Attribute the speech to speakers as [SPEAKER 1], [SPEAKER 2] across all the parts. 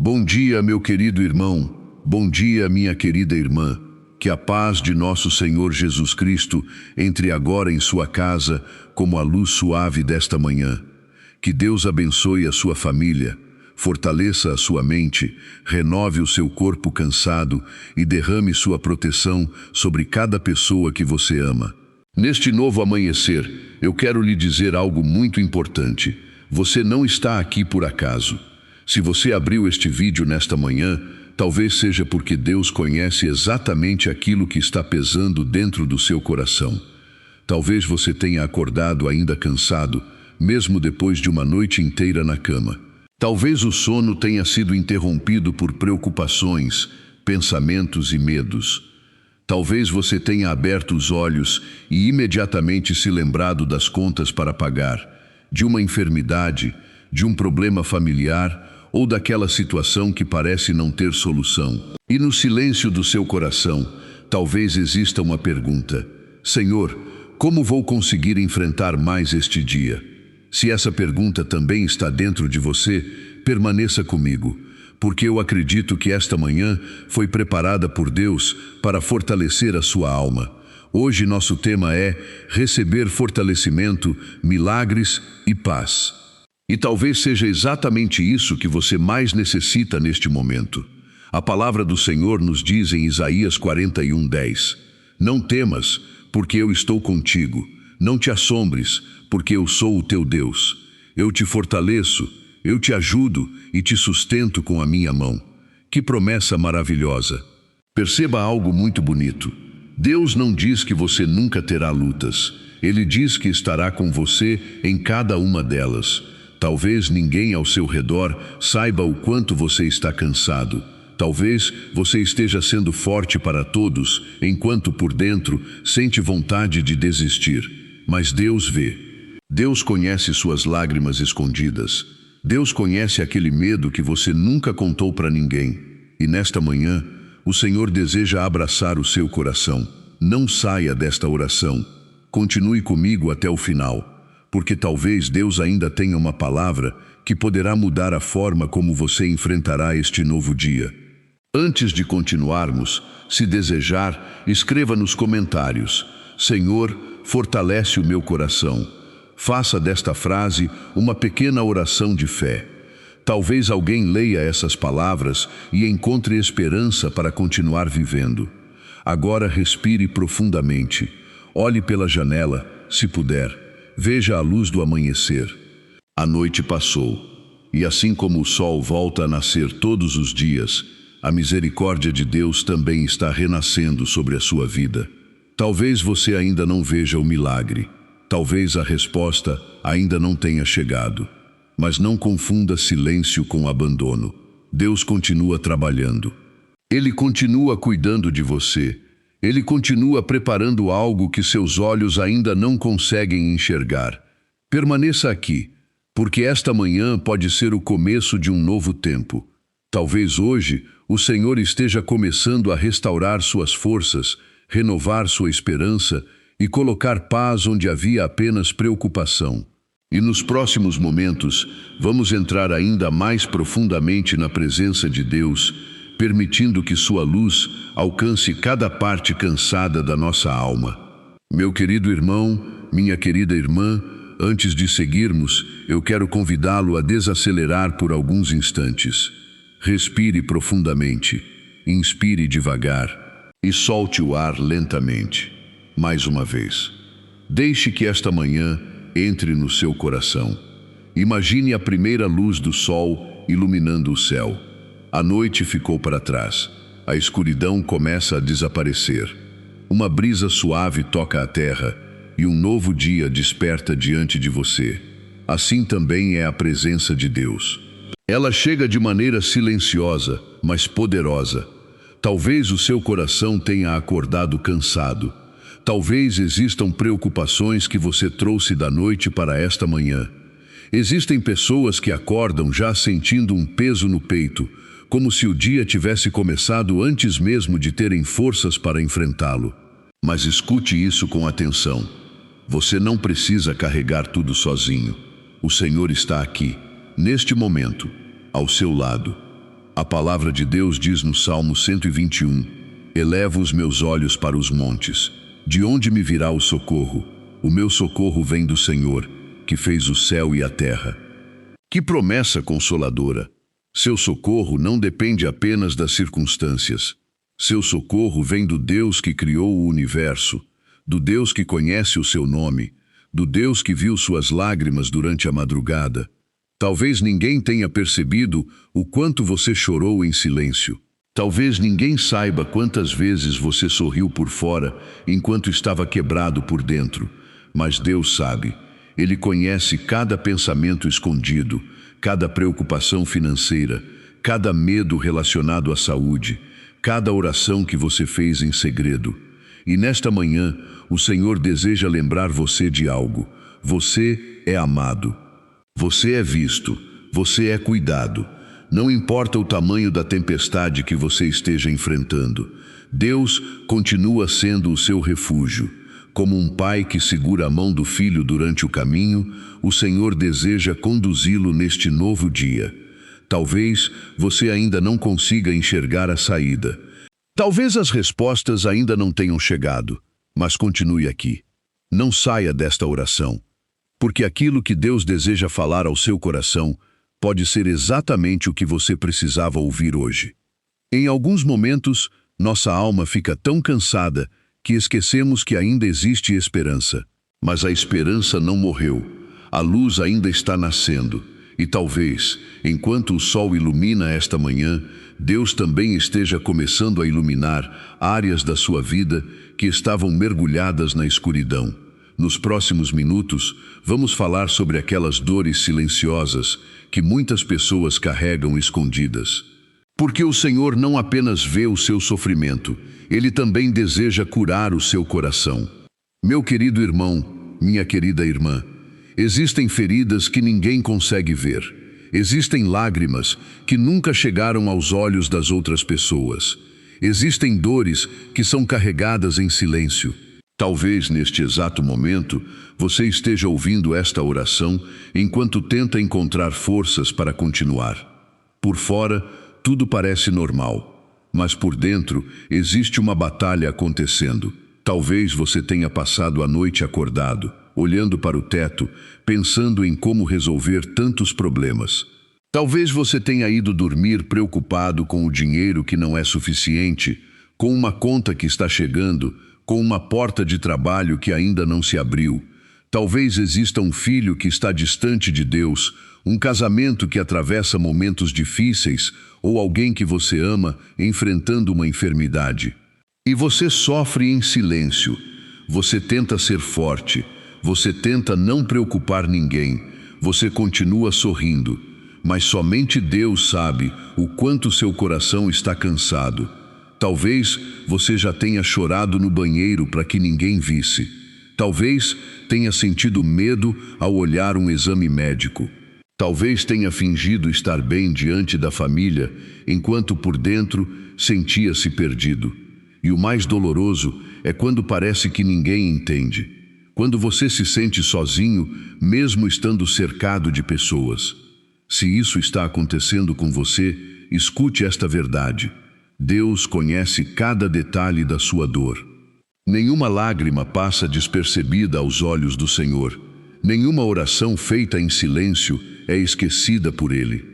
[SPEAKER 1] Bom dia, meu querido irmão. Bom dia, minha querida irmã. Que a paz de nosso Senhor Jesus Cristo entre agora em sua casa como a luz suave desta manhã. Que Deus abençoe a sua família, fortaleça a sua mente, renove o seu corpo cansado e derrame sua proteção sobre cada pessoa que você ama. Neste novo amanhecer, eu quero lhe dizer algo muito importante. Você não está aqui por acaso. Se você abriu este vídeo nesta manhã, talvez seja porque Deus conhece exatamente aquilo que está pesando dentro do seu coração. Talvez você tenha acordado ainda cansado, mesmo depois de uma noite inteira na cama. Talvez o sono tenha sido interrompido por preocupações, pensamentos e medos. Talvez você tenha aberto os olhos e imediatamente se lembrado das contas para pagar, de uma enfermidade, de um problema familiar ou daquela situação que parece não ter solução. E no silêncio do seu coração, talvez exista uma pergunta: Senhor, como vou conseguir enfrentar mais este dia? Se essa pergunta também está dentro de você, permaneça comigo, porque eu acredito que esta manhã foi preparada por Deus para fortalecer a sua alma. Hoje nosso tema é receber fortalecimento, milagres e paz. E talvez seja exatamente isso que você mais necessita neste momento. A palavra do Senhor nos diz em Isaías 41:10: Não temas, porque eu estou contigo. Não te assombres, porque eu sou o teu Deus. Eu te fortaleço, eu te ajudo e te sustento com a minha mão. Que promessa maravilhosa! Perceba algo muito bonito. Deus não diz que você nunca terá lutas. Ele diz que estará com você em cada uma delas. Talvez ninguém ao seu redor saiba o quanto você está cansado. Talvez você esteja sendo forte para todos, enquanto por dentro sente vontade de desistir. Mas Deus vê. Deus conhece suas lágrimas escondidas. Deus conhece aquele medo que você nunca contou para ninguém. E nesta manhã, o Senhor deseja abraçar o seu coração. Não saia desta oração. Continue comigo até o final. Porque talvez Deus ainda tenha uma palavra que poderá mudar a forma como você enfrentará este novo dia. Antes de continuarmos, se desejar, escreva nos comentários: Senhor, fortalece o meu coração. Faça desta frase uma pequena oração de fé. Talvez alguém leia essas palavras e encontre esperança para continuar vivendo. Agora respire profundamente. Olhe pela janela, se puder. Veja a luz do amanhecer. A noite passou, e assim como o sol volta a nascer todos os dias, a misericórdia de Deus também está renascendo sobre a sua vida. Talvez você ainda não veja o milagre, talvez a resposta ainda não tenha chegado, mas não confunda silêncio com abandono. Deus continua trabalhando. Ele continua cuidando de você. Ele continua preparando algo que seus olhos ainda não conseguem enxergar. Permaneça aqui, porque esta manhã pode ser o começo de um novo tempo. Talvez hoje o Senhor esteja começando a restaurar suas forças, renovar sua esperança e colocar paz onde havia apenas preocupação. E nos próximos momentos, vamos entrar ainda mais profundamente na presença de Deus, permitindo que sua luz alcance cada parte cansada da nossa alma. Meu querido irmão, minha querida irmã, antes de seguirmos, eu quero convidá-lo a desacelerar por alguns instantes. Respire profundamente, inspire devagar e solte o ar lentamente. Mais uma vez. Deixe que esta manhã entre no seu coração. Imagine a primeira luz do sol iluminando o céu. A noite ficou para trás. A escuridão começa a desaparecer. Uma brisa suave toca a terra e um novo dia desperta diante de você. Assim também é a presença de Deus. Ela chega de maneira silenciosa, mas poderosa. Talvez o seu coração tenha acordado cansado. Talvez existam preocupações que você trouxe da noite para esta manhã. Existem pessoas que acordam já sentindo um peso no peito, como se o dia tivesse começado antes mesmo de terem forças para enfrentá-lo. Mas escute isso com atenção. Você não precisa carregar tudo sozinho. O Senhor está aqui, neste momento, ao seu lado. A palavra de Deus diz no Salmo 121: Elevo os meus olhos para os montes. De onde me virá o socorro? O meu socorro vem do Senhor, que fez o céu e a terra. Que promessa consoladora! Seu socorro não depende apenas das circunstâncias. Seu socorro vem do Deus que criou o universo, do Deus que conhece o seu nome, do Deus que viu suas lágrimas durante a madrugada. Talvez ninguém tenha percebido o quanto você chorou em silêncio. Talvez ninguém saiba quantas vezes você sorriu por fora enquanto estava quebrado por dentro. Mas Deus sabe. Ele conhece cada pensamento escondido, cada preocupação financeira, cada medo relacionado à saúde, cada oração que você fez em segredo. E nesta manhã, o Senhor deseja lembrar você de algo. Você é amado. Você é visto. Você é cuidado. Não importa o tamanho da tempestade que você esteja enfrentando. Deus continua sendo o seu refúgio. Como um pai que segura a mão do filho durante o caminho, o Senhor deseja conduzi-lo neste novo dia. Talvez você ainda não consiga enxergar a saída. Talvez as respostas ainda não tenham chegado, mas continue aqui. Não saia desta oração, porque aquilo que Deus deseja falar ao seu coração pode ser exatamente o que você precisava ouvir hoje. Em alguns momentos, nossa alma fica tão cansada que esquecemos que ainda existe esperança. Mas a esperança não morreu. A luz ainda está nascendo. E talvez, enquanto o sol ilumina esta manhã, Deus também esteja começando a iluminar áreas da sua vida que estavam mergulhadas na escuridão. Nos próximos minutos, vamos falar sobre aquelas dores silenciosas que muitas pessoas carregam escondidas. Porque o Senhor não apenas vê o seu sofrimento, Ele também deseja curar o seu coração. Meu querido irmão, minha querida irmã, existem feridas que ninguém consegue ver. Existem lágrimas que nunca chegaram aos olhos das outras pessoas. Existem dores que são carregadas em silêncio. Talvez neste exato momento você esteja ouvindo esta oração enquanto tenta encontrar forças para continuar. Por fora, tudo parece normal, mas por dentro existe uma batalha acontecendo. Talvez você tenha passado a noite acordado, olhando para o teto, pensando em como resolver tantos problemas. Talvez você tenha ido dormir preocupado com o dinheiro que não é suficiente, com uma conta que está chegando, com uma porta de trabalho que ainda não se abriu. Talvez exista um filho que está distante de Deus, um casamento que atravessa momentos difíceis, ou alguém que você ama enfrentando uma enfermidade. E você sofre em silêncio. Você tenta ser forte. Você tenta não preocupar ninguém. Você continua sorrindo. Mas somente Deus sabe o quanto seu coração está cansado. Talvez você já tenha chorado no banheiro para que ninguém visse. Talvez tenha sentido medo ao olhar um exame médico. Talvez tenha fingido estar bem diante da família, enquanto por dentro sentia-se perdido. E o mais doloroso é quando parece que ninguém entende. Quando você se sente sozinho, mesmo estando cercado de pessoas. Se isso está acontecendo com você, escute esta verdade. Deus conhece cada detalhe da sua dor. Nenhuma lágrima passa despercebida aos olhos do Senhor. Nenhuma oração feita em silêncio é esquecida por Ele.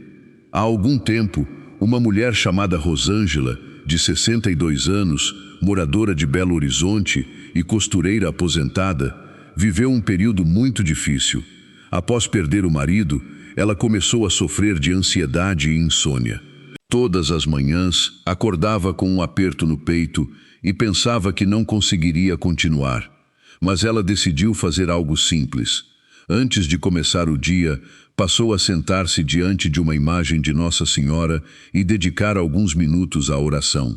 [SPEAKER 1] Há algum tempo, uma mulher chamada Rosângela, de 62 anos, moradora de Belo Horizonte e costureira aposentada, viveu um período muito difícil. Após perder o marido, ela começou a sofrer de ansiedade e insônia. Todas as manhãs, acordava com um aperto no peito e pensava que não conseguiria continuar. Mas ela decidiu fazer algo simples. Antes de começar o dia, passou a sentar-se diante de uma imagem de Nossa Senhora e dedicar alguns minutos à oração.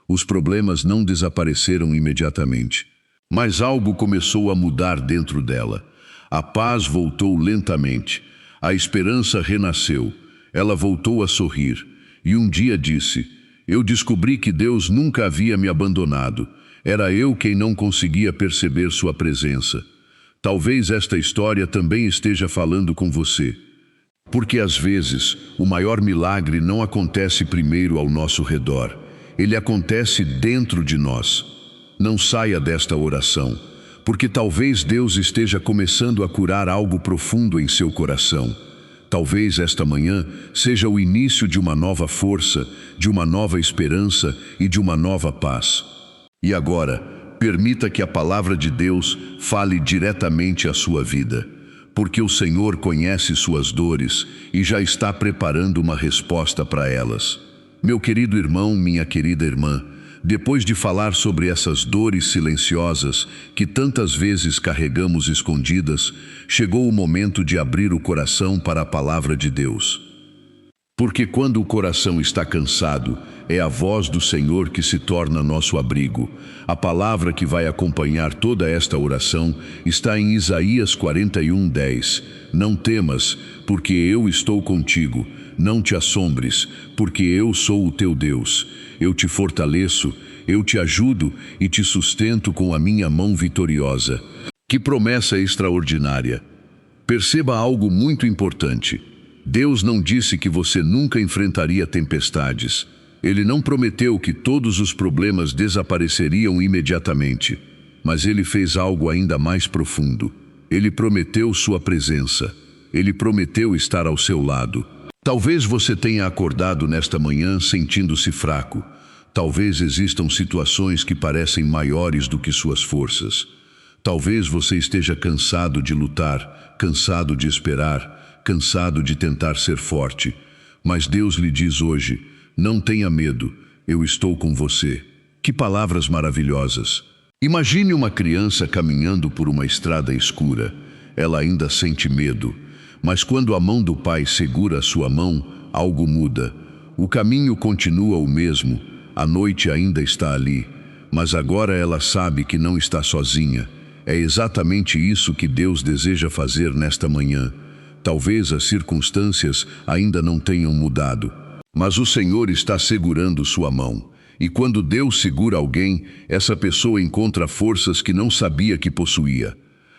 [SPEAKER 1] Os problemas não desapareceram imediatamente, mas algo começou a mudar dentro dela. A paz voltou lentamente, a esperança renasceu, ela voltou a sorrir. E um dia disse: eu descobri que Deus nunca havia me abandonado. Era eu quem não conseguia perceber sua presença. Talvez esta história também esteja falando com você. Porque às vezes o maior milagre não acontece primeiro ao nosso redor, ele acontece dentro de nós. Não saia desta oração, porque talvez Deus esteja começando a curar algo profundo em seu coração. Talvez esta manhã seja o início de uma nova força, de uma nova esperança e de uma nova paz. E agora, permita que a palavra de Deus fale diretamente à sua vida, porque o Senhor conhece suas dores e já está preparando uma resposta para elas. Meu querido irmão, minha querida irmã, depois de falar sobre essas dores silenciosas que tantas vezes carregamos escondidas, chegou o momento de abrir o coração para a palavra de Deus. Porque quando o coração está cansado, é a voz do Senhor que se torna nosso abrigo. A palavra que vai acompanhar toda esta oração está em Isaías 41:10. Não temas, porque eu estou contigo. Não te assombres, porque eu sou o teu Deus. Eu te fortaleço, eu te ajudo e te sustento com a minha mão vitoriosa. Que promessa extraordinária! Perceba algo muito importante. Deus não disse que você nunca enfrentaria tempestades. Ele não prometeu que todos os problemas desapareceriam imediatamente. Mas Ele fez algo ainda mais profundo. Ele prometeu sua presença. Ele prometeu estar ao seu lado. Talvez você tenha acordado nesta manhã sentindo-se fraco. Talvez existam situações que parecem maiores do que suas forças. Talvez você esteja cansado de lutar, cansado de esperar, cansado de tentar ser forte. Mas Deus lhe diz hoje: não tenha medo, eu estou com você. Que palavras maravilhosas! Imagine uma criança caminhando por uma estrada escura. Ela ainda sente medo. Mas quando a mão do pai segura a sua mão, algo muda. O caminho continua o mesmo, a noite ainda está ali, mas agora ela sabe que não está sozinha. É exatamente isso que Deus deseja fazer nesta manhã. Talvez as circunstâncias ainda não tenham mudado, mas o Senhor está segurando sua mão. E quando Deus segura alguém, essa pessoa encontra forças que não sabia que possuía.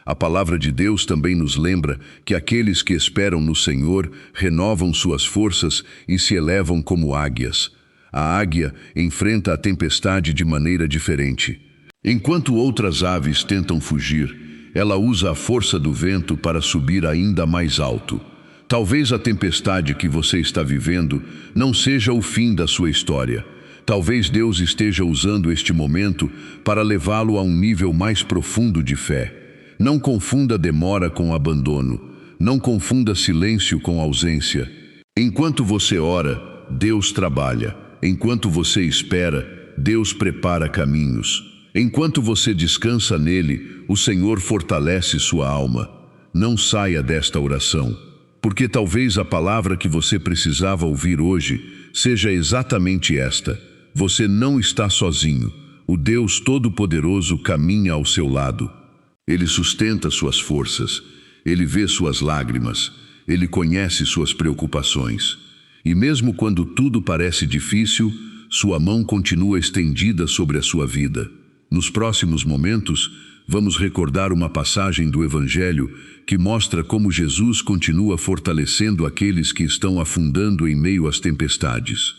[SPEAKER 1] A palavra de Deus também nos lembra que aqueles que esperam no Senhor renovam suas forças e se elevam como águias. A águia enfrenta a tempestade de maneira diferente. Enquanto outras aves tentam fugir, ela usa a força do vento para subir ainda mais alto. Talvez a tempestade que você está vivendo não seja o fim da sua história. Talvez Deus esteja usando este momento para levá-lo a um nível mais profundo de fé. Não confunda demora com abandono. Não confunda silêncio com ausência. Enquanto você ora, Deus trabalha. Enquanto você espera, Deus prepara caminhos. Enquanto você descansa nele, o Senhor fortalece sua alma. Não saia desta oração, porque talvez a palavra que você precisava ouvir hoje seja exatamente esta: você não está sozinho. O Deus Todo-Poderoso caminha ao seu lado. Ele sustenta suas forças, Ele vê suas lágrimas, Ele conhece suas preocupações. E mesmo quando tudo parece difícil, sua mão continua estendida sobre a sua vida. Nos próximos momentos, vamos recordar uma passagem do Evangelho que mostra como Jesus continua fortalecendo aqueles que estão afundando em meio às tempestades.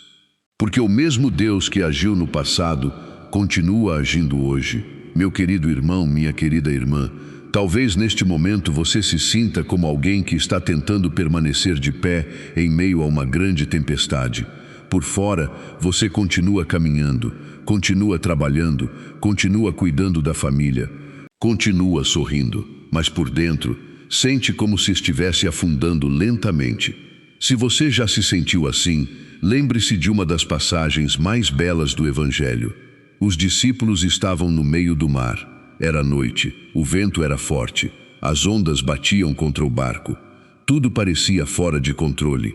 [SPEAKER 1] Porque o mesmo Deus que agiu no passado continua agindo hoje. Meu querido irmão, minha querida irmã, talvez neste momento você se sinta como alguém que está tentando permanecer de pé em meio a uma grande tempestade. Por fora, você continua caminhando, continua trabalhando, continua cuidando da família, continua sorrindo, mas por dentro, sente como se estivesse afundando lentamente. Se você já se sentiu assim, lembre-se de uma das passagens mais belas do Evangelho. Os discípulos estavam no meio do mar. Era noite, o vento era forte, as ondas batiam contra o barco. Tudo parecia fora de controle.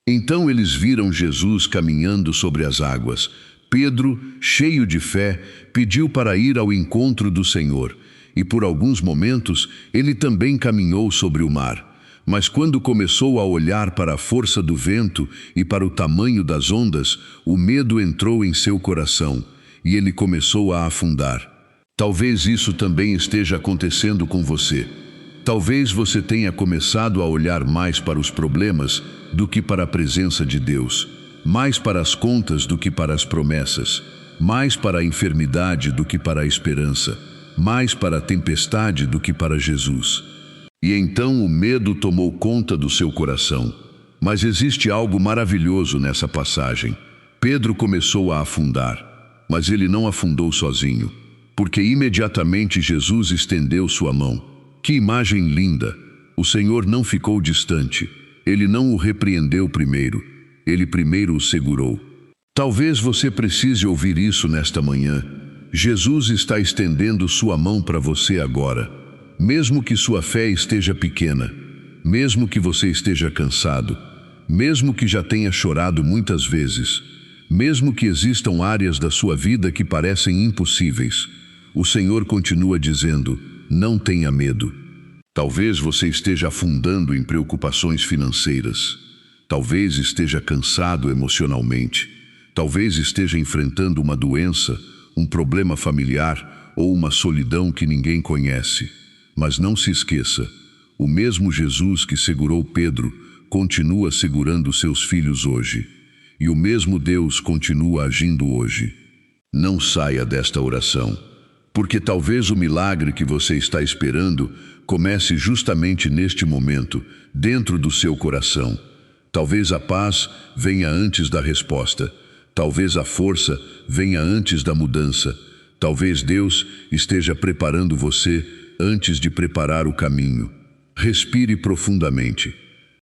[SPEAKER 1] Então eles viram Jesus caminhando sobre as águas. Pedro, cheio de fé, pediu para ir ao encontro do Senhor. E por alguns momentos ele também caminhou sobre o mar. Mas quando começou a olhar para a força do vento e para o tamanho das ondas, o medo entrou em seu coração. E ele começou a afundar. Talvez isso também esteja acontecendo com você. Talvez você tenha começado a olhar mais para os problemas do que para a presença de Deus, mais para as contas do que para as promessas, mais para a enfermidade do que para a esperança, mais para a tempestade do que para Jesus. E então o medo tomou conta do seu coração. Mas existe algo maravilhoso nessa passagem. Pedro começou a afundar, mas ele não afundou sozinho, porque imediatamente Jesus estendeu sua mão. Que imagem linda! O Senhor não ficou distante. Ele não o repreendeu primeiro. Ele primeiro o segurou. Talvez você precise ouvir isso nesta manhã. Jesus está estendendo sua mão para você agora. Mesmo que sua fé esteja pequena, mesmo que você esteja cansado, mesmo que já tenha chorado muitas vezes, mesmo que existam áreas da sua vida que parecem impossíveis, o Senhor continua dizendo: não tenha medo. Talvez você esteja afundando em preocupações financeiras. Talvez esteja cansado emocionalmente. Talvez esteja enfrentando uma doença, um problema familiar ou uma solidão que ninguém conhece. Mas não se esqueça, o mesmo Jesus que segurou Pedro continua segurando seus filhos hoje. E o mesmo Deus continua agindo hoje. Não saia desta oração, porque talvez o milagre que você está esperando comece justamente neste momento, dentro do seu coração. Talvez a paz venha antes da resposta. Talvez a força venha antes da mudança. Talvez Deus esteja preparando você antes de preparar o caminho. Respire profundamente.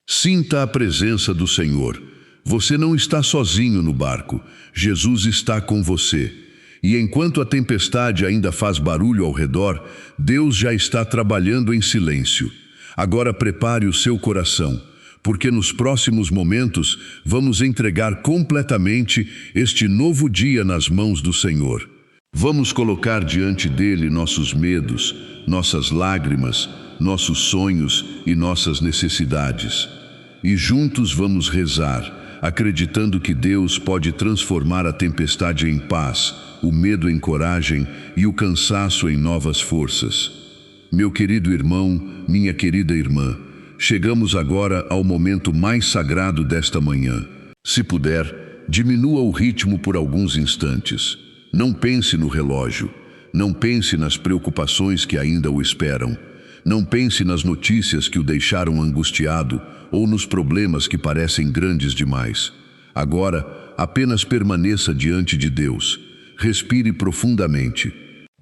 [SPEAKER 1] Sinta a presença do Senhor. Você não está sozinho no barco. Jesus está com você. E enquanto a tempestade ainda faz barulho ao redor, Deus já está trabalhando em silêncio. Agora prepare o seu coração, porque nos próximos momentos vamos entregar completamente este novo dia nas mãos do Senhor. Vamos colocar diante dele nossos medos, nossas lágrimas, nossos sonhos e nossas necessidades. E juntos vamos rezar, acreditando que Deus pode transformar a tempestade em paz, o medo em coragem e o cansaço em novas forças. Meu querido irmão, minha querida irmã, chegamos agora ao momento mais sagrado desta manhã. Se puder, diminua o ritmo por alguns instantes. Não pense no relógio. Não pense nas preocupações que ainda o esperam. Não pense nas notícias que o deixaram angustiado ou nos problemas que parecem grandes demais. Agora, apenas permaneça diante de Deus. Respire profundamente.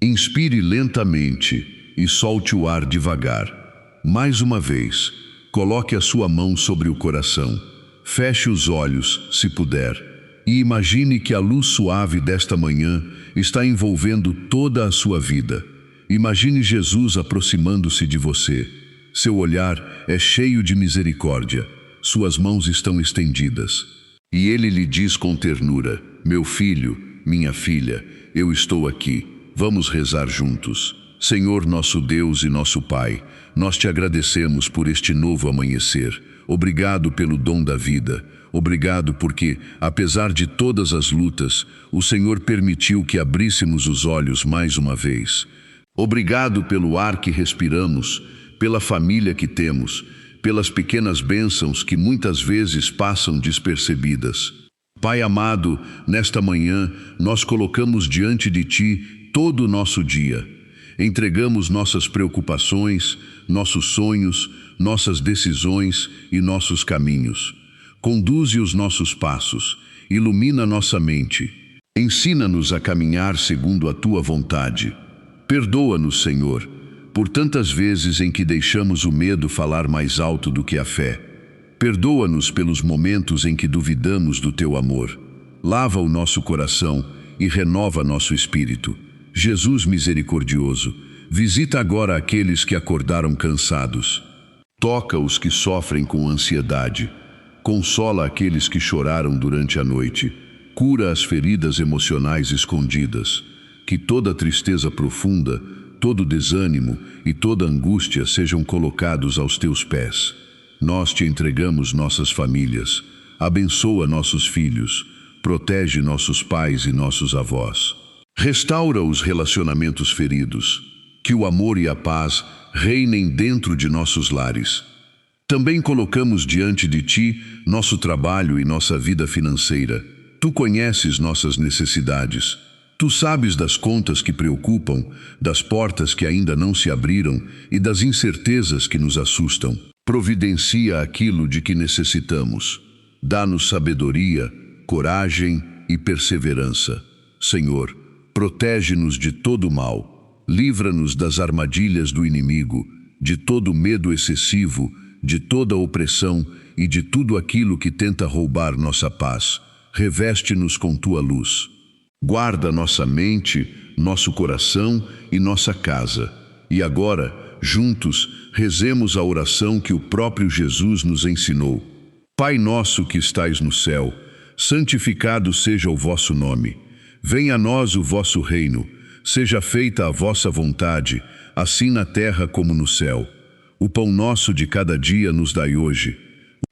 [SPEAKER 1] Inspire lentamente e solte o ar devagar. Mais uma vez, coloque a sua mão sobre o coração. Feche os olhos, se puder, e imagine que a luz suave desta manhã está envolvendo toda a sua vida. Imagine Jesus aproximando-se de você. Seu olhar é cheio de misericórdia. Suas mãos estão estendidas. E ele lhe diz com ternura: meu filho, minha filha, eu estou aqui. Vamos rezar juntos. Senhor nosso Deus e nosso Pai, nós te agradecemos por este novo amanhecer. Obrigado pelo dom da vida. Obrigado porque, apesar de todas as lutas, o Senhor permitiu que abríssemos os olhos mais uma vez. Obrigado pelo ar que respiramos, pela família que temos, pelas pequenas bênçãos que muitas vezes passam despercebidas. Pai amado, nesta manhã, nós colocamos diante de Ti todo o nosso dia. Entregamos nossas preocupações, nossos sonhos, nossas decisões e nossos caminhos. Conduze os nossos passos, ilumina nossa mente. Ensina-nos a caminhar segundo a Tua vontade. Perdoa-nos, Senhor, por tantas vezes em que deixamos o medo falar mais alto do que a fé. Perdoa-nos pelos momentos em que duvidamos do Teu amor. Lava o nosso coração e renova nosso espírito. Jesus misericordioso, visita agora aqueles que acordaram cansados. Toca os que sofrem com ansiedade. Consola aqueles que choraram durante a noite. Cura as feridas emocionais escondidas. Que toda tristeza profunda, todo desânimo e toda angústia sejam colocados aos Teus pés. Nós Te entregamos nossas famílias. Abençoa nossos filhos. Protege nossos pais e nossos avós. Restaura os relacionamentos feridos. Que o amor e a paz reinem dentro de nossos lares. Também colocamos diante de Ti nosso trabalho e nossa vida financeira. Tu conheces nossas necessidades. Tu sabes das contas que preocupam, das portas que ainda não se abriram e das incertezas que nos assustam. Providencia aquilo de que necessitamos. Dá-nos sabedoria, coragem e perseverança. Senhor, protege-nos de todo mal. Livra-nos das armadilhas do inimigo, de todo medo excessivo, de toda opressão e de tudo aquilo que tenta roubar nossa paz. Reveste-nos com Tua luz. Guarda nossa mente, nosso coração e nossa casa. E agora, juntos, rezemos a oração que o próprio Jesus nos ensinou. Pai nosso que estais no céu, santificado seja o vosso nome. Venha a nós o vosso reino. Seja feita a vossa vontade, assim na terra como no céu. O pão nosso de cada dia nos dai hoje.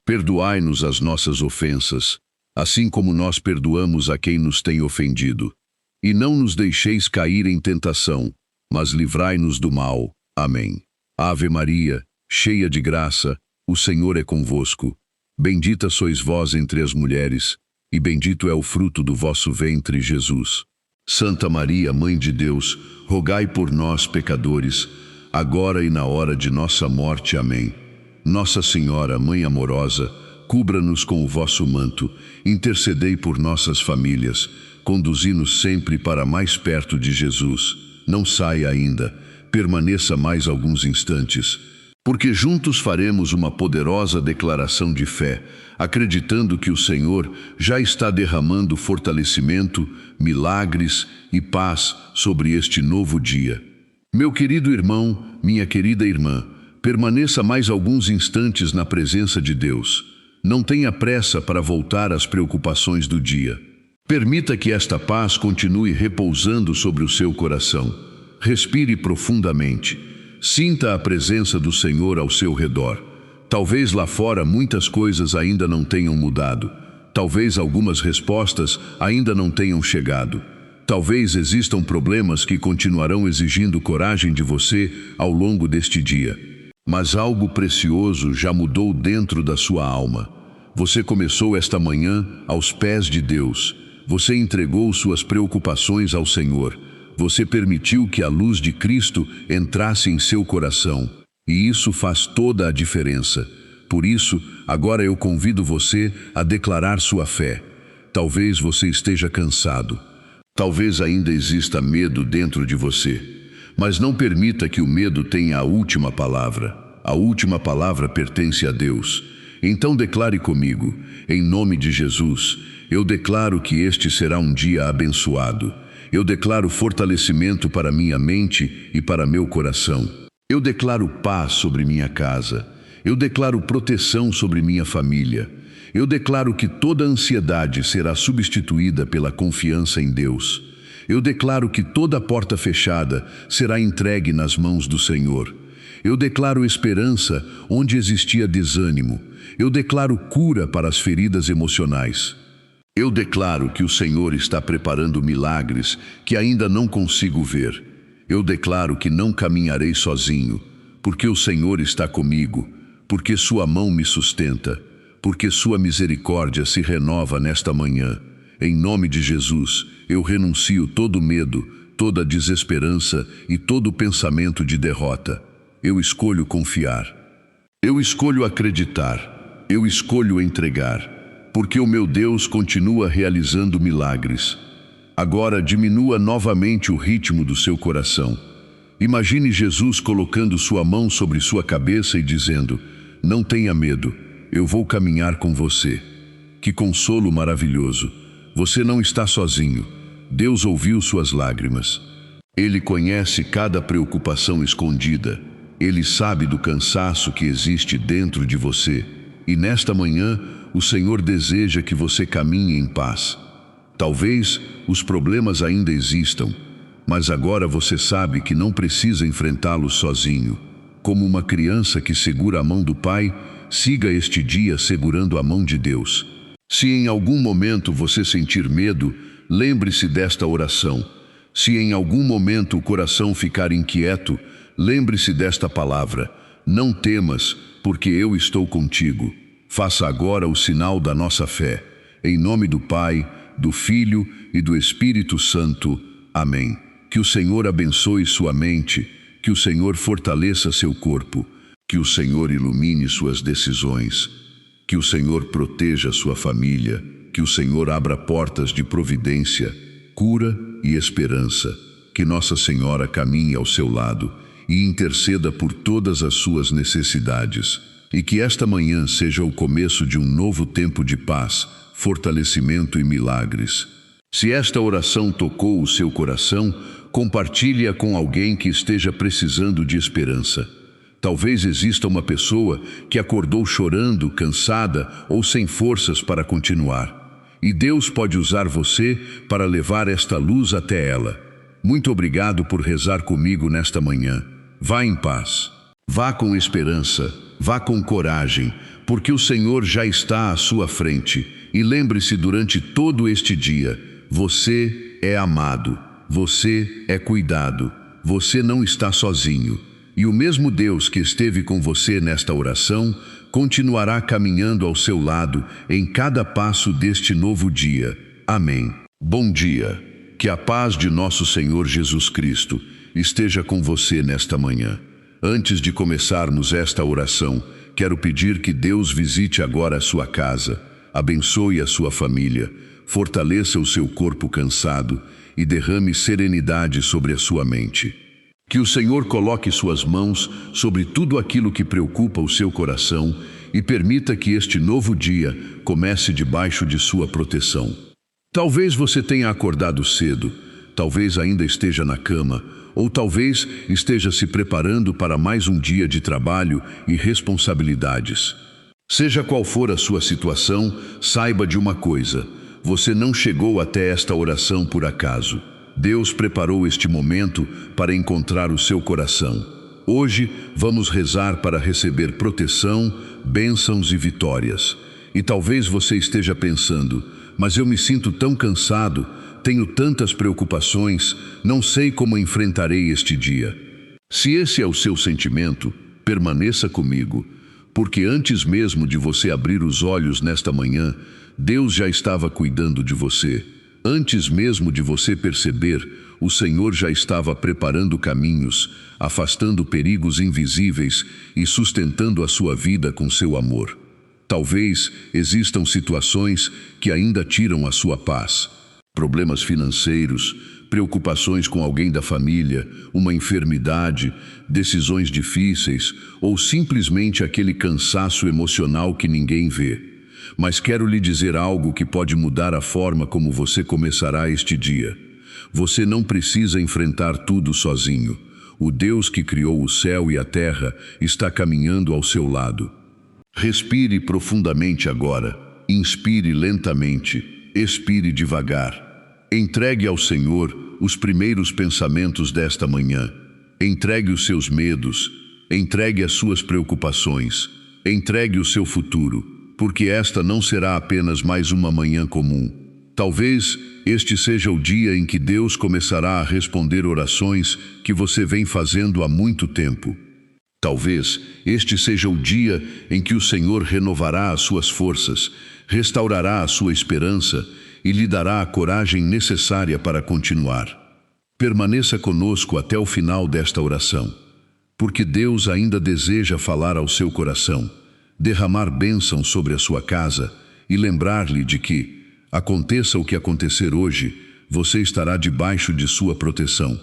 [SPEAKER 1] Perdoai-nos as nossas ofensas, assim como nós perdoamos a quem nos tem ofendido. E não nos deixeis cair em tentação, mas livrai-nos do mal. Amém. Ave Maria, cheia de graça, o Senhor é convosco. Bendita sois vós entre as mulheres, e bendito é o fruto do vosso ventre, Jesus. Santa Maria, Mãe de Deus, rogai por nós, pecadores, agora e na hora de nossa morte. Amém. Nossa Senhora, Mãe amorosa, cubra-nos com o vosso manto, intercedei por nossas famílias, conduzi-nos sempre para mais perto de Jesus. Não saia ainda, permaneça mais alguns instantes, porque juntos faremos uma poderosa declaração de fé, acreditando que o Senhor já está derramando fortalecimento, milagres e paz sobre este novo dia. Meu querido irmão, minha querida irmã, permaneça mais alguns instantes na presença de Deus. Não tenha pressa para voltar às preocupações do dia. Permita que esta paz continue repousando sobre o seu coração. Respire profundamente. Sinta a presença do Senhor ao seu redor. Talvez lá fora muitas coisas ainda não tenham mudado. Talvez algumas respostas ainda não tenham chegado. Talvez existam problemas que continuarão exigindo coragem de você ao longo deste dia. Mas algo precioso já mudou dentro da sua alma. Você começou esta manhã aos pés de Deus. Você entregou suas preocupações ao Senhor. Você permitiu que a luz de Cristo entrasse em seu coração. E isso faz toda a diferença. Por isso, agora eu convido você a declarar sua fé. Talvez você esteja cansado. Talvez ainda exista medo dentro de você. Mas não permita que o medo tenha a última palavra. A última palavra pertence a Deus. Então declare comigo, em nome de Jesus, eu declaro que este será um dia abençoado. Eu declaro fortalecimento para minha mente e para meu coração. Eu declaro paz sobre minha casa. Eu declaro proteção sobre minha família. Eu declaro que toda ansiedade será substituída pela confiança em Deus. Eu declaro que toda porta fechada será entregue nas mãos do Senhor. Eu declaro esperança onde existia desânimo. Eu declaro cura para as feridas emocionais. Eu declaro que o Senhor está preparando milagres que ainda não consigo ver. Eu declaro que não caminharei sozinho, porque o Senhor está comigo, porque sua mão me sustenta, porque sua misericórdia se renova nesta manhã. Em nome de Jesus, eu renuncio todo medo, toda desesperança e todo pensamento de derrota. Eu escolho confiar. Eu escolho acreditar. Eu escolho entregar. Porque o meu Deus continua realizando milagres. Agora diminua novamente o ritmo do seu coração. Imagine Jesus colocando sua mão sobre sua cabeça e dizendo: não tenha medo, eu vou caminhar com você. Que consolo maravilhoso! Você não está sozinho. Deus ouviu suas lágrimas. Ele conhece cada preocupação escondida. Ele sabe do cansaço que existe dentro de você. E nesta manhã, o Senhor deseja que você caminhe em paz. Talvez os problemas ainda existam, mas agora você sabe que não precisa enfrentá-los sozinho. Como uma criança que segura a mão do Pai, siga este dia segurando a mão de Deus. Se em algum momento você sentir medo, lembre-se desta oração. Se em algum momento o coração ficar inquieto, lembre-se desta palavra: não temas, porque eu estou contigo. Faça agora o sinal da nossa fé. Em nome do Pai, do Filho e do Espírito Santo. Amém. Que o Senhor abençoe sua mente, que o Senhor fortaleça seu corpo, que o Senhor ilumine suas decisões, que o Senhor proteja sua família, que o Senhor abra portas de providência, cura e esperança, que Nossa Senhora caminhe ao seu lado e interceda por todas as suas necessidades, e que esta manhã seja o começo de um novo tempo de paz, fortalecimento e milagres. Se esta oração tocou o seu coração, compartilhe-a com alguém que esteja precisando de esperança. Talvez exista uma pessoa que acordou chorando, cansada ou sem forças para continuar. E Deus pode usar você para levar esta luz até ela. Muito obrigado por rezar comigo nesta manhã. Vá em paz. Vá com esperança. Vá com coragem, porque o Senhor já está à sua frente. E lembre-se durante todo este dia: você é amado, você é cuidado, você não está sozinho. E o mesmo Deus que esteve com você nesta oração continuará caminhando ao seu lado em cada passo deste novo dia. Amém. Bom dia. Que a paz de nosso Senhor Jesus Cristo esteja com você nesta manhã. Antes de começarmos esta oração, quero pedir que Deus visite agora a sua casa, abençoe a sua família, fortaleça o seu corpo cansado e derrame serenidade sobre a sua mente. Que o Senhor coloque suas mãos sobre tudo aquilo que preocupa o seu coração e permita que este novo dia comece debaixo de sua proteção. Talvez você tenha acordado cedo, talvez ainda esteja na cama, ou talvez esteja se preparando para mais um dia de trabalho e responsabilidades. Seja qual for a sua situação, saiba de uma coisa: você não chegou até esta oração por acaso. Deus preparou este momento para encontrar o seu coração. Hoje vamos rezar para receber proteção, bênçãos e vitórias. E talvez você esteja pensando: mas eu me sinto tão cansado, tenho tantas preocupações, não sei como enfrentarei este dia. Se esse é o seu sentimento, permaneça comigo, porque antes mesmo de você abrir os olhos nesta manhã, Deus já estava cuidando de você. Antes mesmo de você perceber, o Senhor já estava preparando caminhos, afastando perigos invisíveis e sustentando a sua vida com seu amor. Talvez existam situações que ainda tiram a sua paz. Problemas financeiros, preocupações com alguém da família, uma enfermidade, decisões difíceis ou simplesmente aquele cansaço emocional que ninguém vê. Mas quero lhe dizer algo que pode mudar a forma como você começará este dia. Você não precisa enfrentar tudo sozinho. O Deus que criou o céu e a terra está caminhando ao seu lado. Respire profundamente agora. Inspire lentamente. Expire devagar. Entregue ao Senhor os primeiros pensamentos desta manhã. Entregue os seus medos. Entregue as suas preocupações. Entregue o seu futuro. Porque esta não será apenas mais uma manhã comum. Talvez este seja o dia em que Deus começará a responder orações que você vem fazendo há muito tempo. Talvez este seja o dia em que o Senhor renovará as suas forças, restaurará a sua esperança e lhe dará a coragem necessária para continuar. Permaneça conosco até o final desta oração, porque Deus ainda deseja falar ao seu coração, derramar bênção sobre a sua casa e lembrar-lhe de que, aconteça o que acontecer hoje, você estará debaixo de sua proteção.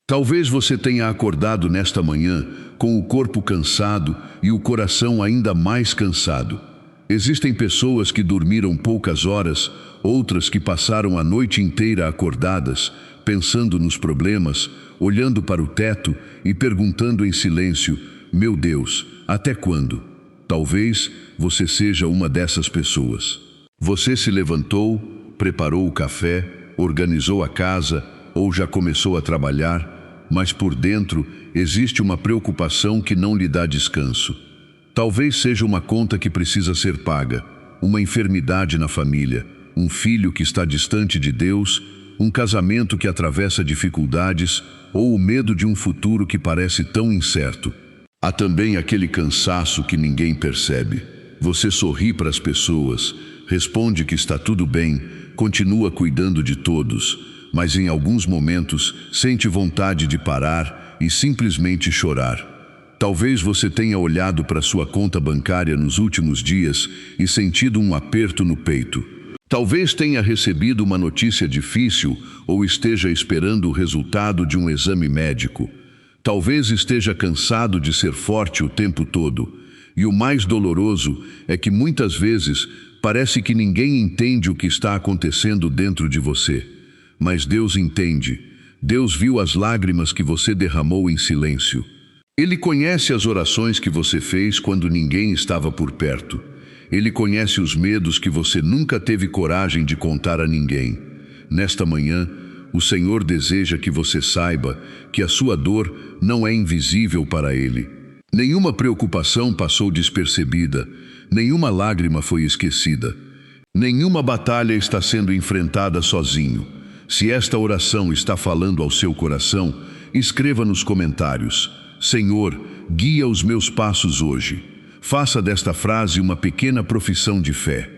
[SPEAKER 1] Talvez você tenha acordado nesta manhã com o corpo cansado e o coração ainda mais cansado. Existem pessoas que dormiram poucas horas, outras que passaram a noite inteira acordadas, pensando nos problemas, olhando para o teto e perguntando em silêncio: meu Deus, até quando? Talvez você seja uma dessas pessoas. Você se levantou, preparou o café, organizou a casa ou já começou a trabalhar, mas por dentro existe uma preocupação que não lhe dá descanso. Talvez seja uma conta que precisa ser paga, uma enfermidade na família, um filho que está distante de Deus um casamento que atravessa dificuldades ou o medo de um futuro que parece tão incerto. Há também aquele cansaço que ninguém percebe. Você sorri para as pessoas, responde que está tudo bem, continua cuidando de todos, mas em alguns momentos sente vontade de parar e simplesmente chorar. Talvez você tenha olhado para sua conta bancária nos últimos dias e sentido um aperto no peito. Talvez tenha recebido uma notícia difícil ou esteja esperando o resultado de um exame médico. Talvez esteja cansado de ser forte o tempo todo. E o mais doloroso é que muitas vezes parece que ninguém entende o que está acontecendo dentro de você. Mas Deus entende. Deus viu as lágrimas que você derramou em silêncio. Ele conhece as orações que você fez quando ninguém estava por perto. Ele conhece os medos que você nunca teve coragem de contar a ninguém. Nesta manhã, o Senhor deseja que você saiba que a sua dor não é invisível para Ele. Nenhuma preocupação passou despercebida, nenhuma lágrima foi esquecida. Nenhuma batalha está sendo enfrentada sozinho. Se esta oração está falando ao seu coração, escreva nos comentários: Senhor, guia os meus passos hoje. Faça desta frase uma pequena profissão de fé.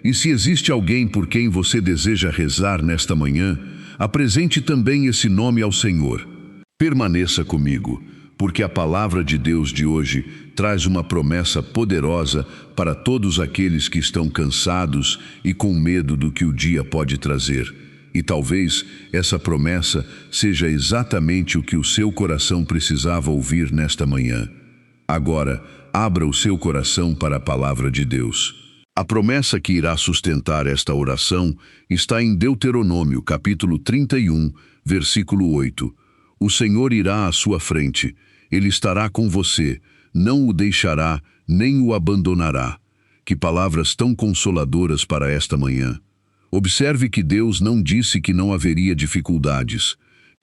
[SPEAKER 1] E se existe alguém por quem você deseja rezar nesta manhã, apresente também esse nome ao Senhor. Permaneça comigo, porque a palavra de Deus de hoje traz uma promessa poderosa para todos aqueles que estão cansados e com medo do que o dia pode trazer. E talvez essa promessa seja exatamente o que o seu coração precisava ouvir nesta manhã. Agora, abra o seu coração para a palavra de Deus. A promessa que irá sustentar esta oração está em Deuteronômio, capítulo 31, versículo 8. O Senhor irá à sua frente, Ele estará com você, não o deixará, nem o abandonará. Que palavras tão consoladoras para esta manhã. Observe que Deus não disse que não haveria dificuldades.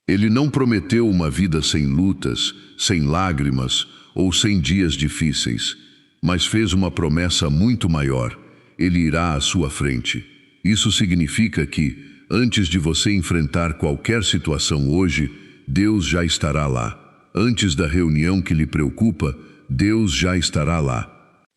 [SPEAKER 1] Ele não prometeu uma vida sem lutas, sem lágrimas ou sem dias difíceis, mas fez uma promessa muito maior. Ele irá à sua frente. Isso significa que, antes de você enfrentar qualquer situação hoje, Deus já estará lá. Antes da reunião que lhe preocupa, Deus já estará lá.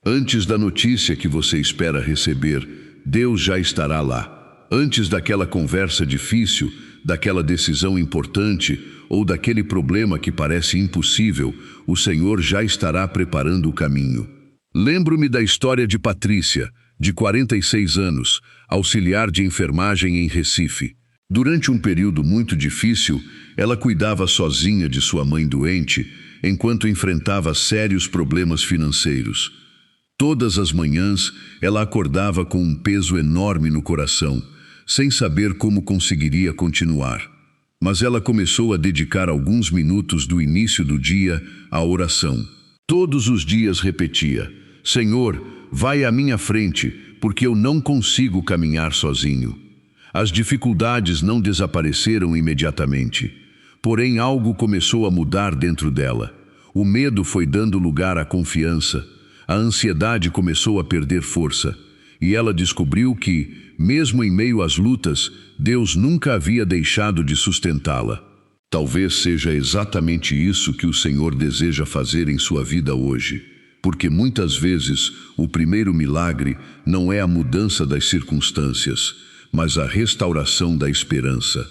[SPEAKER 1] Antes da notícia que você espera receber, Deus já estará lá. Antes daquela conversa difícil, daquela decisão importante ou daquele problema que parece impossível, o Senhor já estará preparando o caminho. Lembro-me da história de Patrícia, de 46 anos, auxiliar de enfermagem em Recife. Durante um período muito difícil, ela cuidava sozinha de sua mãe doente, enquanto enfrentava sérios problemas financeiros. Todas as manhãs, ela acordava com um peso enorme no coração, sem saber como conseguiria continuar. Mas ela começou a dedicar alguns minutos do início do dia à oração. Todos os dias repetia: Senhor, vai à minha frente, porque eu não consigo caminhar sozinho. As dificuldades não desapareceram imediatamente, porém algo começou a mudar dentro dela. O medo foi dando lugar à confiança, a ansiedade começou a perder força, e ela descobriu que, mesmo em meio às lutas, Deus nunca havia deixado de sustentá-la. Talvez seja exatamente isso que o Senhor deseja fazer em sua vida hoje, porque muitas vezes o primeiro milagre não é a mudança das circunstâncias, mas a restauração da esperança.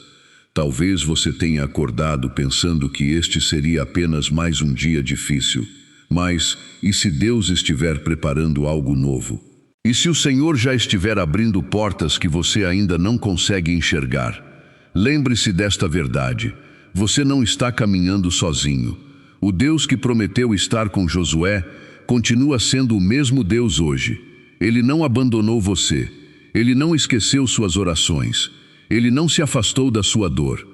[SPEAKER 1] Talvez você tenha acordado pensando que este seria apenas mais um dia difícil. Mas, e se Deus estiver preparando algo novo? E se o Senhor já estiver abrindo portas que você ainda não consegue enxergar? Lembre-se desta verdade: você não está caminhando sozinho. O Deus que prometeu estar com Josué continua sendo o mesmo Deus hoje. Ele não abandonou você. Ele não esqueceu suas orações. Ele não se afastou da sua dor.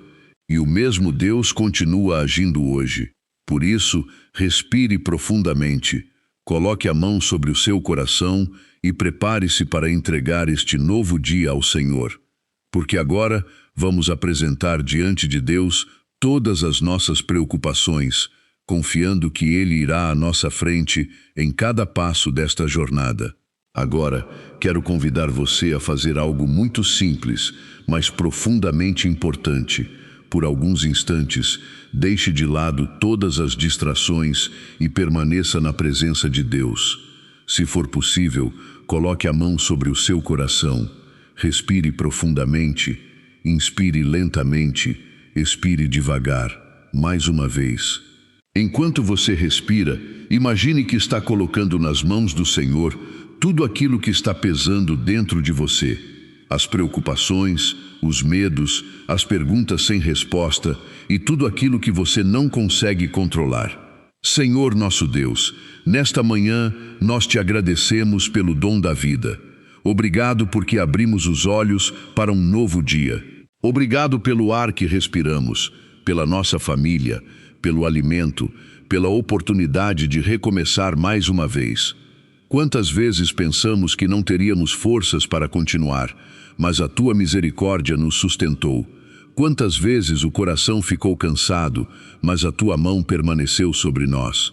[SPEAKER 1] E o mesmo Deus continua agindo hoje. Por isso, respire profundamente, coloque a mão sobre o seu coração e prepare-se para entregar este novo dia ao Senhor. Porque agora vamos apresentar diante de Deus todas as nossas preocupações, confiando que Ele irá à nossa frente em cada passo desta jornada. Agora, quero convidar você a fazer algo muito simples, mas profundamente importante. Por alguns instantes, deixe de lado todas as distrações e permaneça na presença de Deus. Se for possível, coloque a mão sobre o seu coração. Respire profundamente, inspire lentamente, expire devagar. Mais uma vez. Enquanto você respira, imagine que está colocando nas mãos do Senhor tudo aquilo que está pesando dentro de você. As preocupações, os medos, as perguntas sem resposta e tudo aquilo que você não consegue controlar. Senhor nosso Deus, nesta manhã nós te agradecemos pelo dom da vida. Obrigado porque abrimos os olhos para um novo dia. Obrigado pelo ar que respiramos, pela nossa família, pelo alimento, pela oportunidade de recomeçar mais uma vez. Quantas vezes pensamos que não teríamos forças para continuar, mas a tua misericórdia nos sustentou. Quantas vezes o coração ficou cansado, mas a tua mão permaneceu sobre nós.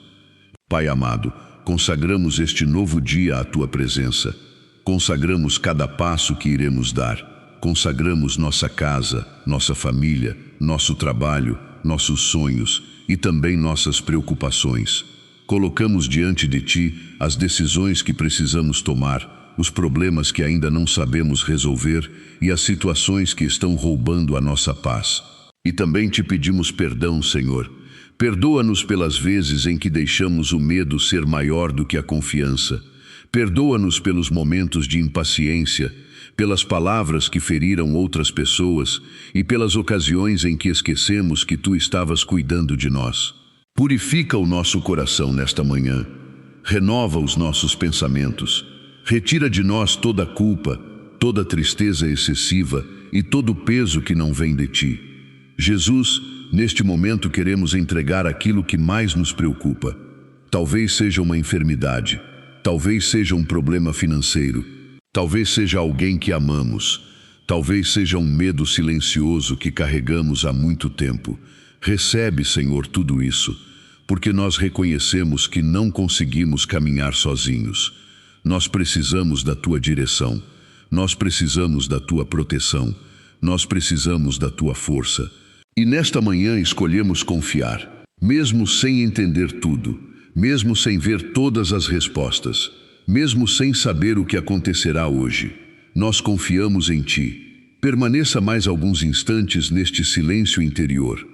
[SPEAKER 1] Pai amado, consagramos este novo dia à tua presença. Consagramos cada passo que iremos dar. Consagramos nossa casa, nossa família, nosso trabalho, nossos sonhos e também nossas preocupações. Colocamos diante de ti as decisões que precisamos tomar, os problemas que ainda não sabemos resolver e as situações que estão roubando a nossa paz. E também te pedimos perdão, Senhor. Perdoa-nos pelas vezes em que deixamos o medo ser maior do que a confiança. Perdoa-nos pelos momentos de impaciência, pelas palavras que feriram outras pessoas e pelas ocasiões em que esquecemos que tu estavas cuidando de nós. Purifica o nosso coração nesta manhã. Renova os nossos pensamentos. Retira de nós toda a culpa, toda a tristeza excessiva e todo o peso que não vem de ti. Jesus, neste momento queremos entregar aquilo que mais nos preocupa. Talvez seja uma enfermidade, talvez seja um problema financeiro, talvez seja alguém que amamos, talvez seja um medo silencioso que carregamos há muito tempo. Recebe, Senhor, tudo isso, porque nós reconhecemos que não conseguimos caminhar sozinhos. Nós precisamos da tua direção, nós precisamos da tua proteção, nós precisamos da tua força. E nesta manhã escolhemos confiar, mesmo sem entender tudo, mesmo sem ver todas as respostas, mesmo sem saber o que acontecerá hoje. Nós confiamos em ti. Permaneça mais alguns instantes neste silêncio interior,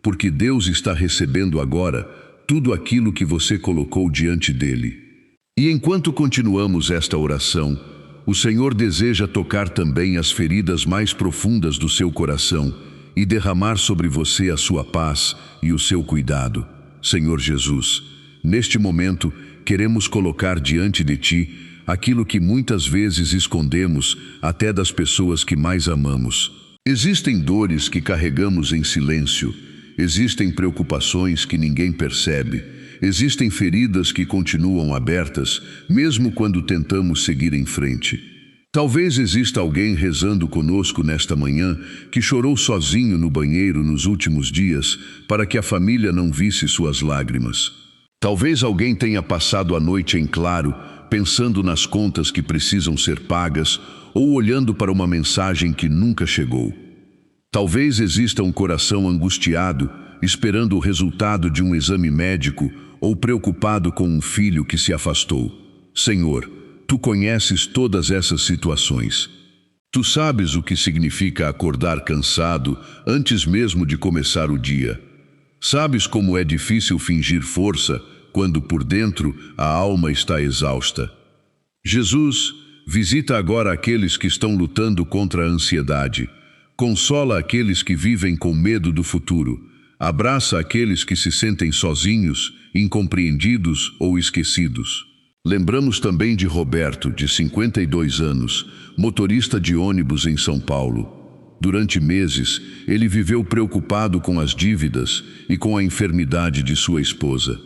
[SPEAKER 1] porque Deus está recebendo agora tudo aquilo que você colocou diante dele. E enquanto continuamos esta oração, o Senhor deseja tocar também as feridas mais profundas do seu coração e derramar sobre você a sua paz e o seu cuidado. Senhor Jesus, neste momento, queremos colocar diante de ti aquilo que muitas vezes escondemos até das pessoas que mais amamos. Existem dores que carregamos em silêncio, existem preocupações que ninguém percebe, existem feridas que continuam abertas, mesmo quando tentamos seguir em frente. Talvez exista alguém rezando conosco nesta manhã que chorou sozinho no banheiro nos últimos dias para que a família não visse suas lágrimas. Talvez alguém tenha passado a noite em claro, pensando nas contas que precisam ser pagas ou olhando para uma mensagem que nunca chegou. Talvez exista um coração angustiado, esperando o resultado de um exame médico ou preocupado com um filho que se afastou. Senhor, tu conheces todas essas situações. Tu sabes o que significa acordar cansado antes mesmo de começar o dia. Sabes como é difícil fingir força quando por dentro a alma está exausta. Jesus, visita agora aqueles que estão lutando contra a ansiedade. Consola aqueles que vivem com medo do futuro. Abraça aqueles que se sentem sozinhos, incompreendidos ou esquecidos. Lembramos também de Roberto, de 52 anos, motorista de ônibus em São Paulo. Durante meses, ele viveu preocupado com as dívidas e com a enfermidade de sua esposa.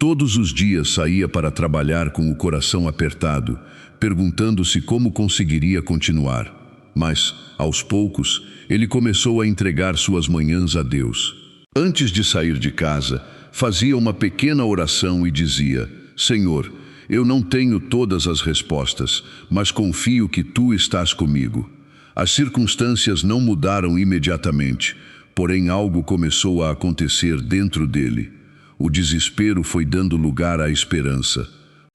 [SPEAKER 1] Todos os dias saía para trabalhar com o coração apertado, perguntando-se como conseguiria continuar. Mas, aos poucos, ele começou a entregar suas manhãs a Deus. Antes de sair de casa, fazia uma pequena oração e dizia: Senhor, Eu não tenho todas as respostas, mas confio que tu estás comigo. As circunstâncias não mudaram imediatamente, porém algo começou a acontecer dentro dele. O desespero foi dando lugar à esperança.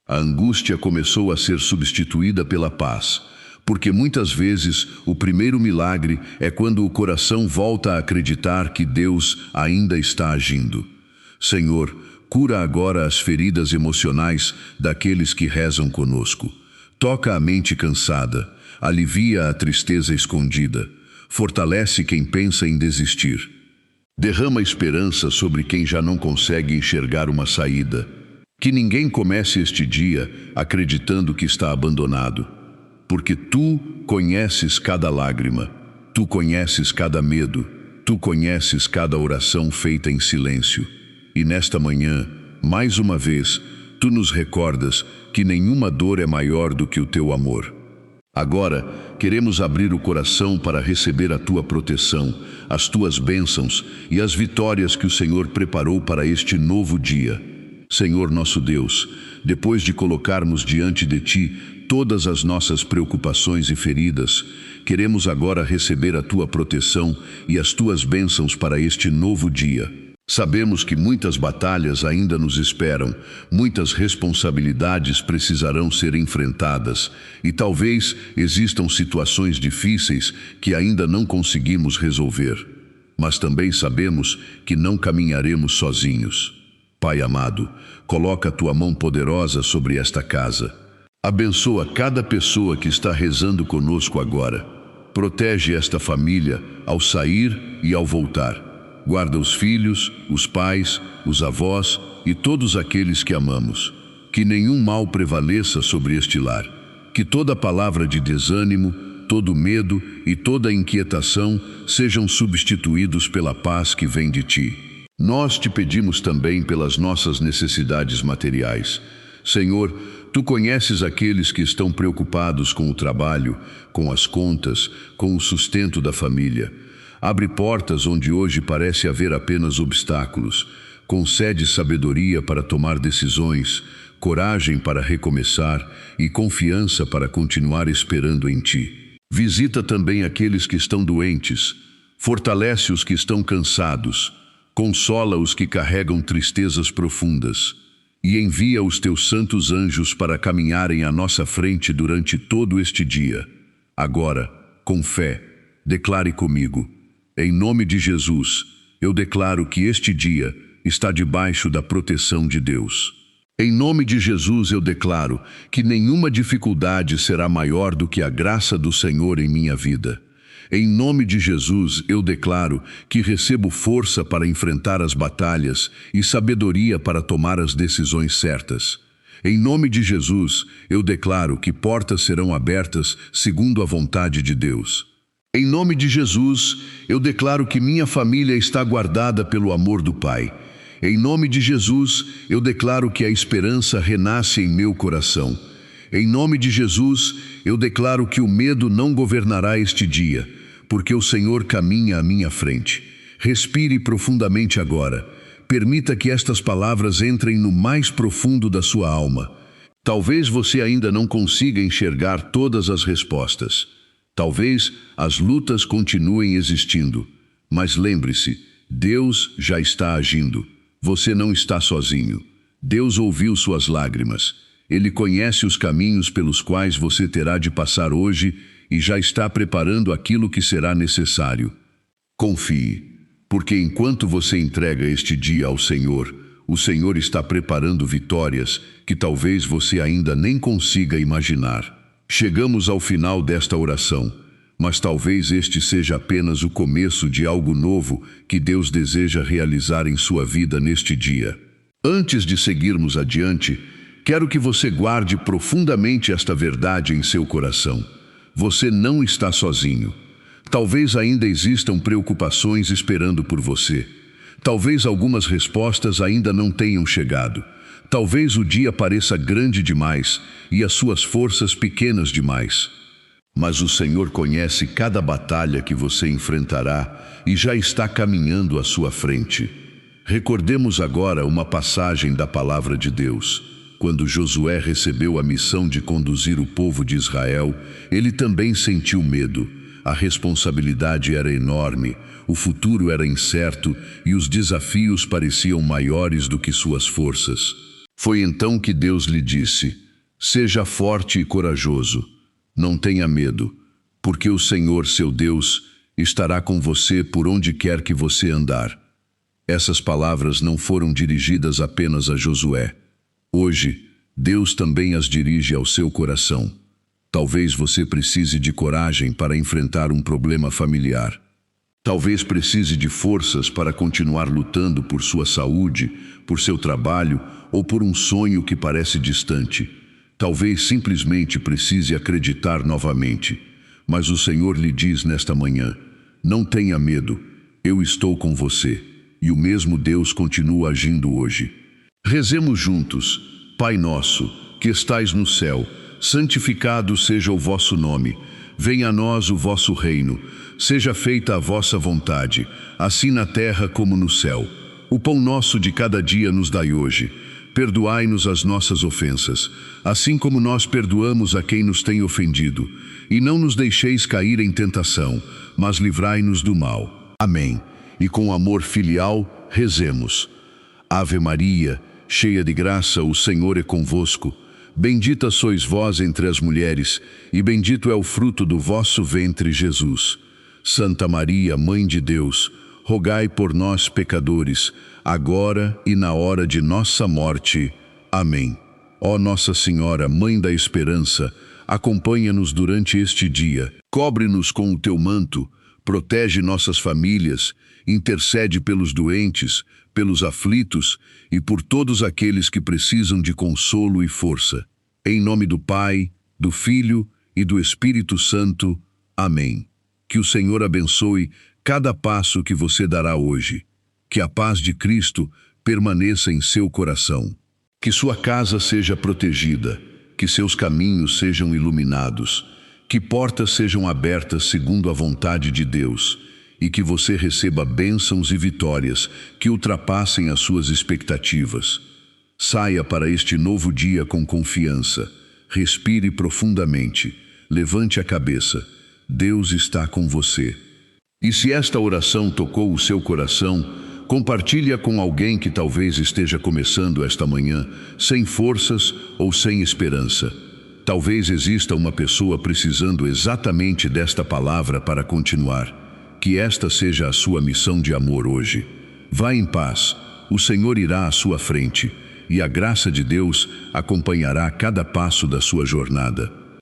[SPEAKER 1] A angústia começou a ser substituída pela paz, porque muitas vezes o primeiro milagre é quando o coração volta a acreditar que Deus ainda está agindo. Senhor, cura agora as feridas emocionais daqueles que rezam conosco. Toca a mente cansada, alivia a tristeza escondida, fortalece quem pensa em desistir. Derrama esperança sobre quem já não consegue enxergar uma saída. Que ninguém comece este dia acreditando que está abandonado. Porque tu conheces cada lágrima, tu conheces cada medo, tu conheces cada oração feita em silêncio. E nesta manhã, mais uma vez, tu nos recordas que nenhuma dor é maior do que o teu amor. Agora, queremos abrir o coração para receber a tua proteção, as tuas bênçãos e as vitórias que o Senhor preparou para este novo dia. Senhor nosso Deus, depois de colocarmos diante de ti todas as nossas preocupações e feridas, queremos agora receber a tua proteção e as tuas bênçãos para este novo dia. Sabemos que muitas batalhas ainda nos esperam, muitas responsabilidades precisarão ser enfrentadas e talvez existam situações difíceis que ainda não conseguimos resolver. Mas também sabemos que não caminharemos sozinhos. Pai amado, coloca a tua mão poderosa sobre esta casa. Abençoa cada pessoa que está rezando conosco agora. Protege esta família ao sair e ao voltar. Guarda os filhos, os pais, os avós e todos aqueles que amamos. Que nenhum mal prevaleça sobre este lar. Que toda palavra de desânimo, todo medo e toda inquietação sejam substituídos pela paz que vem de ti. Nós te pedimos também pelas nossas necessidades materiais. Senhor, tu conheces aqueles que estão preocupados com o trabalho, com as contas, com o sustento da família. Abre portas onde hoje parece haver apenas obstáculos. Concede sabedoria para tomar decisões, coragem para recomeçar e confiança para continuar esperando em ti. Visita também aqueles que estão doentes. Fortalece os que estão cansados. Consola os que carregam tristezas profundas. E envia os teus santos anjos para caminharem à nossa frente durante todo este dia. Agora, com fé, declare comigo. Em nome de Jesus, eu declaro que este dia está debaixo da proteção de Deus. Em nome de Jesus, eu declaro que nenhuma dificuldade será maior do que a graça do Senhor em minha vida. Em nome de Jesus, eu declaro que recebo força para enfrentar as batalhas e sabedoria para tomar as decisões certas. Em nome de Jesus, eu declaro que portas serão abertas segundo a vontade de Deus. Em nome de Jesus, eu declaro que minha família está guardada pelo amor do Pai. Em nome de Jesus, eu declaro que a esperança renasce em meu coração. Em nome de Jesus, eu declaro que o medo não governará este dia, porque o Senhor caminha à minha frente. Respire profundamente agora. Permita que estas palavras entrem no mais profundo da sua alma. Talvez você ainda não consiga enxergar todas as respostas. Talvez as lutas continuem existindo, mas lembre-se, Deus já está agindo. Você não está sozinho. Deus ouviu suas lágrimas. Ele conhece os caminhos pelos quais você terá de passar hoje e já está preparando aquilo que será necessário. Confie, porque enquanto você entrega este dia ao Senhor, o Senhor está preparando vitórias que talvez você ainda nem consiga imaginar. Chegamos ao final desta oração, mas talvez este seja apenas o começo de algo novo que Deus deseja realizar em sua vida neste dia. Antes de seguirmos adiante, quero que você guarde profundamente esta verdade em seu coração. Você não está sozinho. Talvez ainda existam preocupações esperando por você. Talvez algumas respostas ainda não tenham chegado. Talvez o dia pareça grande demais e as suas forças pequenas demais. Mas o Senhor conhece cada batalha que você enfrentará e já está caminhando à sua frente. Recordemos agora uma passagem da Palavra de Deus. quando Josué recebeu a missão de conduzir o povo de Israel, ele também sentiu medo. A responsabilidade era enorme, o futuro era incerto e os desafios pareciam maiores do que suas forças. Foi então que Deus lhe disse: seja forte e corajoso, não tenha medo, porque o Senhor, seu Deus, estará com você por onde quer que você andar. Essas palavras não foram dirigidas apenas a Josué. Hoje, Deus também as dirige ao seu coração. Talvez você precise de coragem para enfrentar um problema familiar. Talvez precise de forças para continuar lutando por sua saúde, por seu trabalho ou por um sonho que parece distante. Talvez simplesmente precise acreditar novamente. Mas o Senhor lhe diz nesta manhã: não tenha medo, eu estou com você. E o mesmo Deus continua agindo hoje. Rezemos juntos. Pai nosso, que estais no céu, santificado seja o vosso nome. Venha a nós o vosso reino. Seja feita a vossa vontade, assim na terra como no céu. O pão nosso de cada dia nos dai hoje. Perdoai-nos as nossas ofensas, assim como nós perdoamos a quem nos tem ofendido. E não nos deixeis cair em tentação, mas livrai-nos do mal. Amém. E com amor filial, rezemos. Ave Maria, cheia de graça, o Senhor é convosco. Bendita sois vós entre as mulheres, e bendito é o fruto do vosso ventre, Jesus. Santa Maria, Mãe de Deus, rogai por nós, pecadores, agora e na hora de nossa morte. Amém. Ó Nossa Senhora, Mãe da Esperança, acompanha-nos durante este dia. Cobre-nos com o teu manto, protege nossas famílias, intercede pelos doentes, pelos aflitos e por todos aqueles que precisam de consolo e força. Em nome do Pai, do Filho e do Espírito Santo. Amém. Que o Senhor abençoe cada passo que você dará hoje. Que a paz de Cristo permaneça em seu coração. Que sua casa seja protegida, que seus caminhos sejam iluminados, que portas sejam abertas segundo a vontade de Deus e que você receba bênçãos e vitórias que ultrapassem as suas expectativas. Saia para este novo dia com confiança. Respire profundamente. Levante a cabeça. Deus está com você. E se esta oração tocou o seu coração, compartilhe-a com alguém que talvez esteja começando esta manhã sem forças ou sem esperança. Talvez exista uma pessoa precisando exatamente desta palavra para continuar. Que esta seja a sua missão de amor hoje. Vá em paz, o Senhor irá à sua frente, e a graça de Deus acompanhará cada passo da sua jornada.